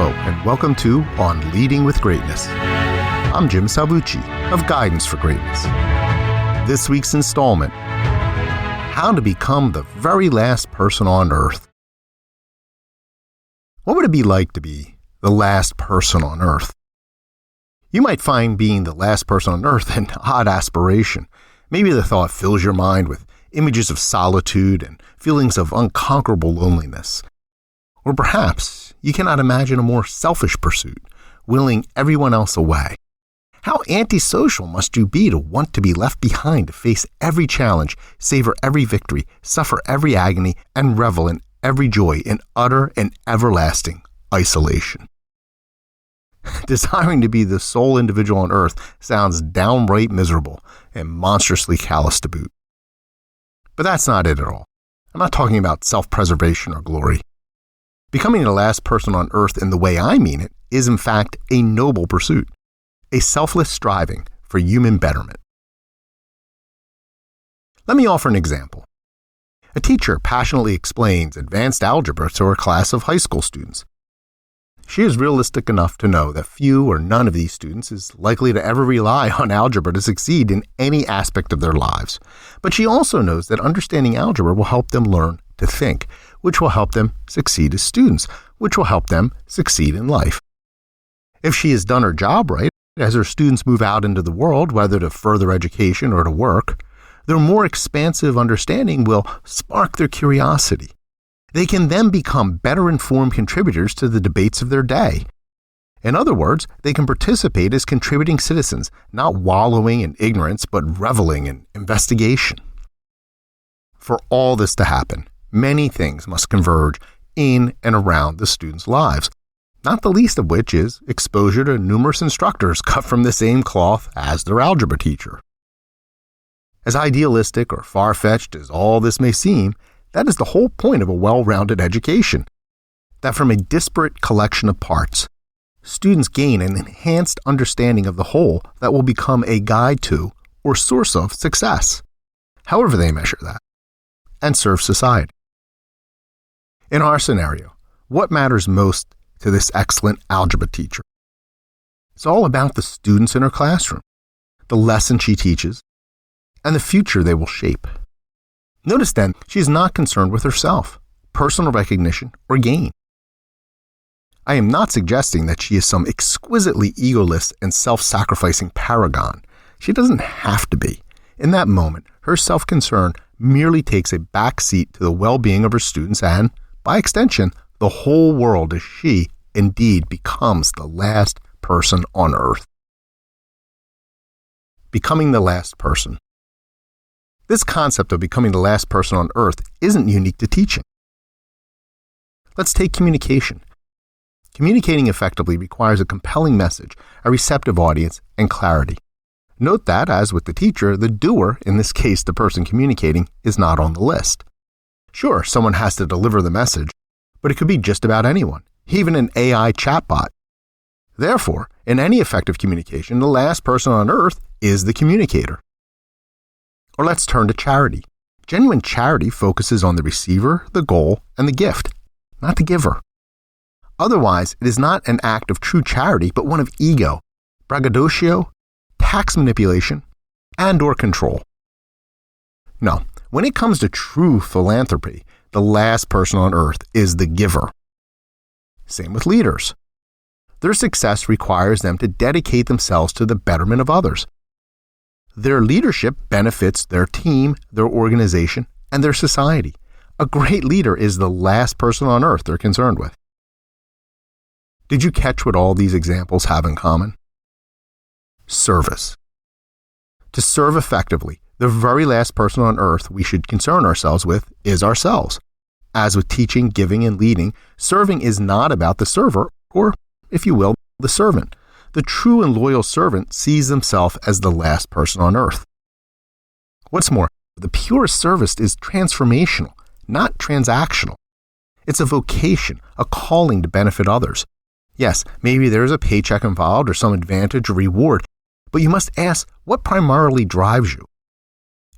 Hello, and welcome to On Leading with Greatness. I'm Jim Salvucci of Guidance for Greatness. This week's installment, how to become the very last person on Earth. What would it be like to be the last person on Earth? You might find being the last person on Earth an odd aspiration. Maybe the thought fills your mind with images of solitude and feelings of unconquerable loneliness. Or perhaps you cannot imagine a more selfish pursuit, willing everyone else away. How antisocial must you be to want to be left behind to face every challenge, savor every victory, suffer every agony, and revel in every joy in utter and everlasting isolation? Desiring to be the sole individual on Earth sounds downright miserable and monstrously callous to boot. But that's not it at all. I'm not talking about self-preservation or glory. Becoming the last person on Earth in the way I mean it is in fact a noble pursuit, a selfless striving for human betterment. Let me offer an example. A teacher passionately explains advanced algebra to her class of high school students. She is realistic enough to know that few or none of these students is likely to ever rely on algebra to succeed in any aspect of their lives. But she also knows that understanding algebra will help them learn to think, which will help them succeed as students, which will help them succeed in life. If she has done her job right, as her students move out into the world, whether to further education or to work, their more expansive understanding will spark their curiosity. They can then become better informed contributors to the debates of their day. In other words, they can participate as contributing citizens, not wallowing in ignorance, but reveling in investigation. For all this to happen, many things must converge in and around the students' lives, not the least of which is exposure to numerous instructors cut from the same cloth as their algebra teacher. As idealistic or far-fetched as all this may seem, that is the whole point of a well-rounded education, that from a disparate collection of parts, students gain an enhanced understanding of the whole that will become a guide to or source of success, however they measure that, and serve society. In our scenario, what matters most to this excellent algebra teacher? It's all about the students in her classroom, the lesson she teaches, and the future they will shape. Notice then, she is not concerned with herself, personal recognition, or gain. I am not suggesting that she is some exquisitely egoless and self-sacrificing paragon. She doesn't have to be. In that moment, her self-concern merely takes a back seat to the well-being of her students and, by extension, the whole world as she, indeed, becomes the last person on Earth. Becoming the last person. This concept of becoming the last person on Earth isn't unique to teaching. Let's take communication. Communicating effectively requires a compelling message, a receptive audience, and clarity. Note that, as with the teacher, the doer, in this case the person communicating, is not on the list. Sure, someone has to deliver the message, but it could be just about anyone, even an AI chatbot. Therefore, in any effective communication, the last person on Earth is the communicator. Or let's turn to charity. Genuine charity focuses on the receiver, the goal, and the gift, not the giver. Otherwise, it is not an act of true charity, but one of ego, braggadocio, tax manipulation, and/or control. No, when it comes to true philanthropy, the last person on Earth is the giver. Same with leaders. Their success requires them to dedicate themselves to the betterment of others. Their leadership benefits their team, their organization, and their society. A great leader is the last person on Earth they're concerned with. Did you catch what all these examples have in common? Service. To serve effectively, the very last person on Earth we should concern ourselves with is ourselves. As with teaching, giving, and leading, serving is not about the server, or, if you will, the servant. The true and loyal servant sees himself as the last person on Earth. What's more, the purest service is transformational, not transactional. It's a vocation, a calling to benefit others. Yes, maybe there is a paycheck involved or some advantage or reward, but you must ask what primarily drives you.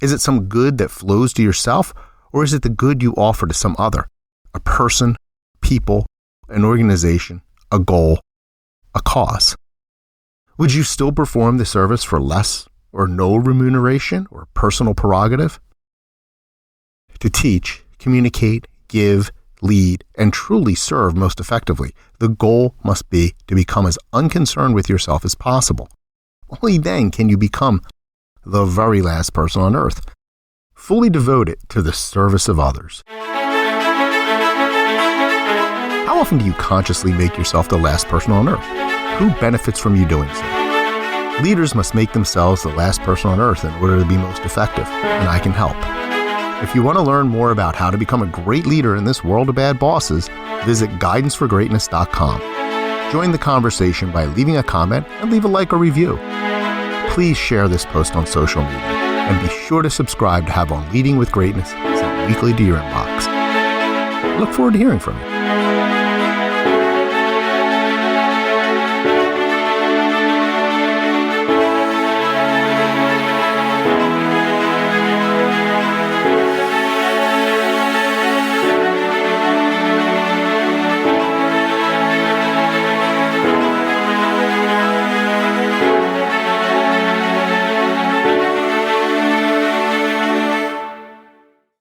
Is it some good that flows to yourself, or is it the good you offer to some other, a person, people, an organization, a goal, a cause. Would you still perform the service for less or no remuneration or personal prerogative? To teach, communicate, give, lead, and truly serve most effectively, the goal must be to become as unconcerned with yourself as possible. Only then can you become the very last person on earth, fully devoted to the service of others. How often do you consciously make yourself the last person on earth? Who benefits from you doing so? Leaders must make themselves the last person on earth in order to be most effective, and I can help. If you want to learn more about how to become a great leader in this world of bad bosses, visit guidanceforgreatness.com. Join the conversation by leaving a comment and leave a like or review. Please share this post on social media and be sure to subscribe to have On Leading with Greatness sent weekly to your inbox. I look forward to hearing from you.